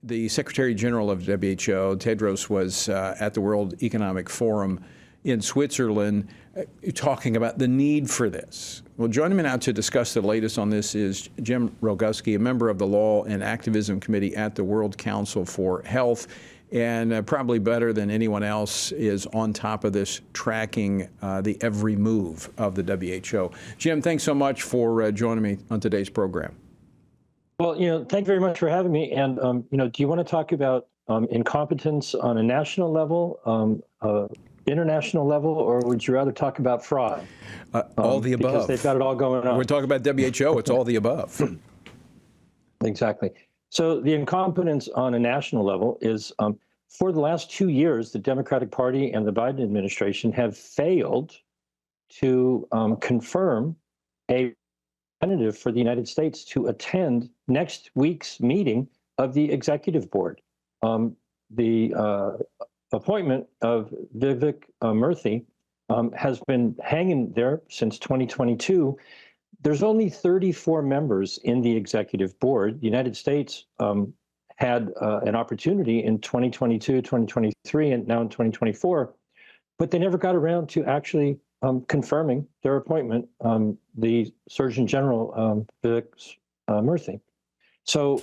the Secretary General of WHO, Tedros, was at the World Economic Forum in Switzerland talking about the need for this. Well, joining me now to discuss the latest on this is Jim Roguski, a member of the Law and Activism Committee at the World Council for Health, and probably better than anyone else is on top of this, tracking the every move of the WHO. Jim, thanks so much for joining me on today's program. Well, thank you very much for having me. And, do you want to talk about incompetence on a national level, international level, or would you rather talk about fraud? All the above. Because they've got it all going on. We're talking about WHO. It's all the above. Exactly. So the incompetence on a national level is, for the last 2 years, the Democratic Party and the Biden administration have failed to confirm a representative for the United States to attend next week's meeting of the executive board. The appointment of Vivek Murthy has been hanging there since 2022. There's only 34 members in the executive board. The United States had an opportunity in 2022, 2023, and now in 2024, but they never got around to actually confirming their appointment, the Surgeon General, Vivek Murthy. So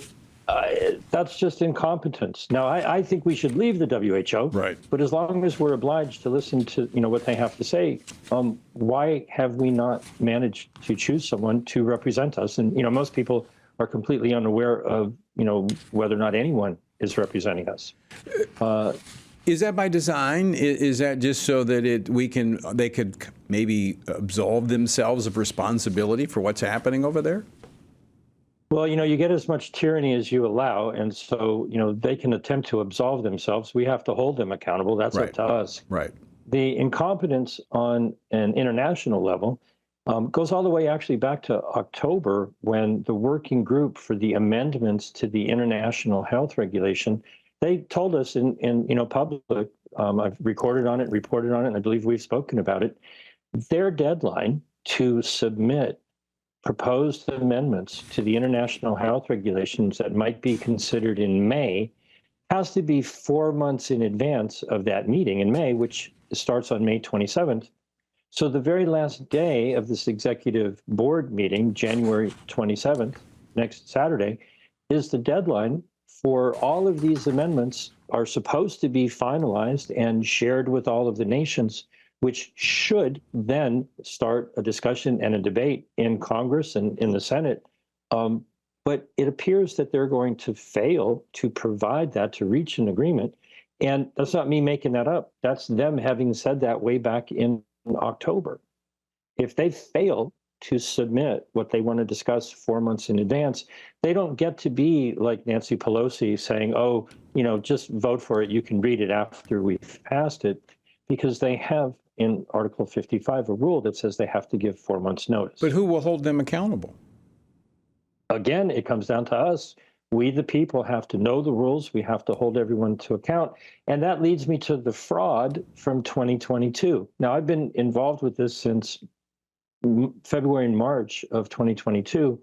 that's just incompetence. Now, I think we should leave the WHO, right? But as long as we're obliged to listen to what they have to say, why have we not managed to choose someone to represent us? And most people are completely unaware of whether or not anyone is representing us. Is that by design? Is that just so that they could maybe absolve themselves of responsibility for what's happening over there? Well, you get as much tyranny as you allow, and so they can attempt to absolve themselves. We have to hold them accountable. That's right. Up to us. Right. The incompetence on an international level goes all the way actually back to October, when the working group for the amendments to the international health regulation, they told us in public, I've recorded on it, reported on it, and I believe we've spoken about it, their deadline to submit proposed amendments to the international health regulations that might be considered in May has to be 4 months in advance of that meeting in May, which starts on May 27th. So the very last day of this executive board meeting, January 27th, next Saturday, is the deadline for all of these amendments are supposed to be finalized and shared with all of the nations, which should then start a discussion and a debate in Congress and in the Senate. But it appears that they're going to fail to provide that, to reach an agreement. And that's not me making that up. That's them having said that way back in October. If they fail to submit what they want to discuss 4 months in advance, they don't get to be like Nancy Pelosi saying, oh, just vote for it. You can read it after we've passed it, because they have in Article 55 a rule that says they have to give 4 months notice. But who will hold them accountable? Again, it comes down to us. We, the people, have to know the rules. We have to hold everyone to account. And that leads me to the fraud from 2022. Now, I've been involved with this since February and March of 2022.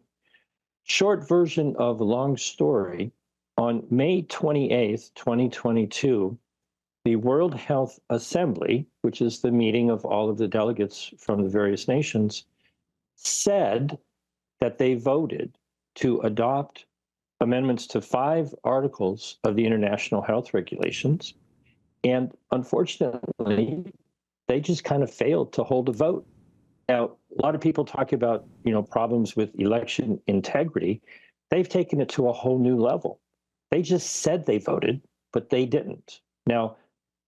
Short version of a long story, on May 28th, 2022, the World Health Assembly, which is the meeting of all of the delegates from the various nations, said that they voted to adopt amendments to 5 articles of the international health regulations. And unfortunately, they just kind of failed to hold a vote. Now, a lot of people talk about, problems with election integrity. They've taken it to a whole new level. They just said they voted, but they didn't. Now,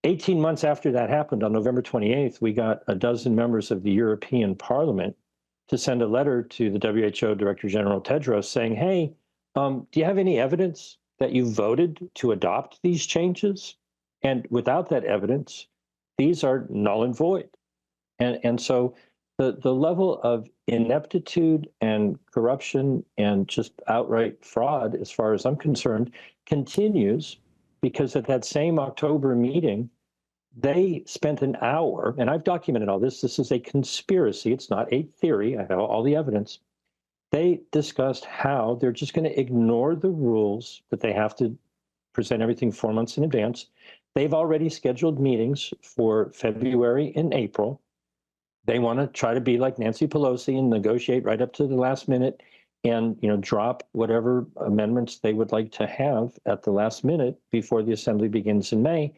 18 months after that happened, on November 28th, we got a dozen members of the European Parliament to send a letter to the WHO Director General Tedros saying, hey, do you have any evidence that you voted to adopt these changes? And without that evidence, these are null and void. And so the level of ineptitude and corruption and just outright fraud, as far as I'm concerned, continues, because at that same October meeting, they spent an hour, and I've documented all this. This is a conspiracy. It's not a theory. I have all the evidence. They discussed how they're just going to ignore the rules that they have to present everything 4 months in advance. They've already scheduled meetings for February and April. They want to try to be like Nancy Pelosi and negotiate right up to the last minute and drop whatever amendments they would like to have at the last minute before the assembly begins in May.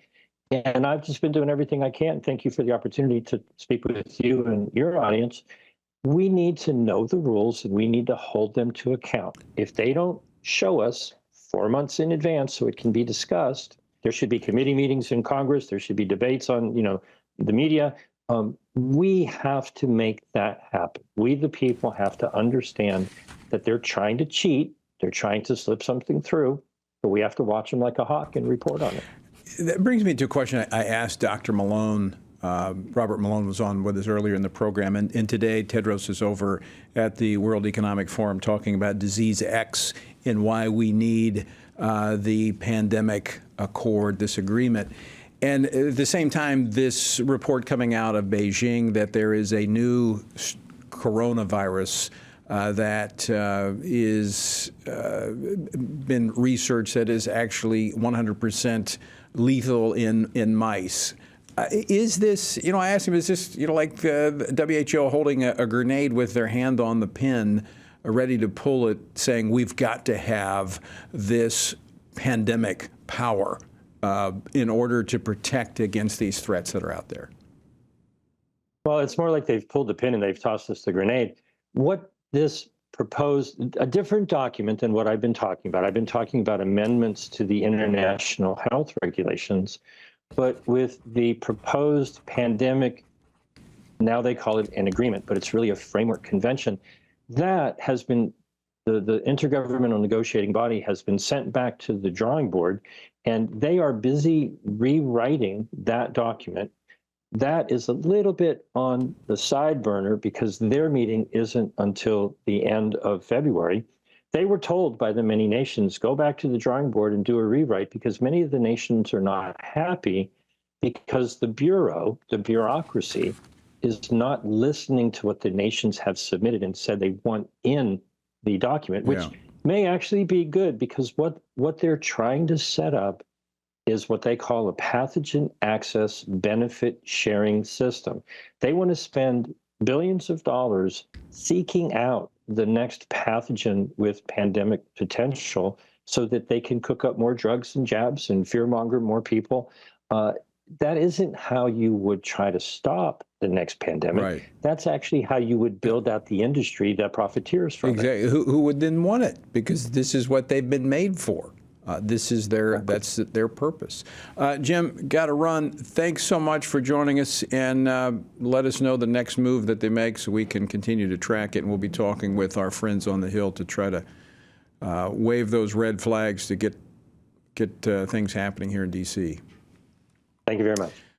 And I've just been doing everything I can. Thank you for the opportunity to speak with you and your audience. We need to know the rules and we need to hold them to account. If they don't show us 4 months in advance so it can be discussed, there should be committee meetings in Congress, there should be debates on the media. We have to make that happen. We, the people, have to understand that they're trying to cheat, they're trying to slip something through, but we have to watch them like a hawk and report on it. That brings me to a question I asked Dr. Malone. Robert Malone was on with us earlier in the program, and today Tedros is over at the World Economic Forum talking about disease X and why we need the pandemic accord, this agreement. And at the same time, this report coming out of Beijing that there is a new coronavirus that is been researched that is actually 100% lethal in mice. Is this, I asked him, is this, like the WHO holding a grenade with their hand on the pin, ready to pull it, saying we've got to have this pandemic power in order to protect against these threats that are out there? Well, it's more like they've pulled the pin and they've tossed us the grenade. What this proposed, a different document than what I've been talking about. I've been talking about amendments to the international health regulations. But with the proposed pandemic, now they call it an agreement, but it's really a framework convention, that has been, the intergovernmental negotiating body has been sent back to the drawing board, and they are busy rewriting that document. That is a little bit on the side burner because their meeting isn't until the end of February. They were told by the many nations, go back to the drawing board and do a rewrite, because many of the nations are not happy because the bureaucracy is not listening to what the nations have submitted and said they want in the document, which may actually be good, because what they're trying to set up is what they call a pathogen access benefit sharing system. They want to spend billions of dollars seeking out the next pathogen with pandemic potential so that they can cook up more drugs and jabs and fearmonger more people. That isn't how you would try to stop the next pandemic. Right. That's actually how you would build out the industry that profiteers from it. Exactly. Who would then want it? Because this is what they've been made for. This is that's their purpose. Jim, got to run. Thanks so much for joining us, and let us know the next move that they make so we can continue to track it. And we'll be talking with our friends on the Hill to try to wave those red flags to get things happening here in D.C. Thank you very much.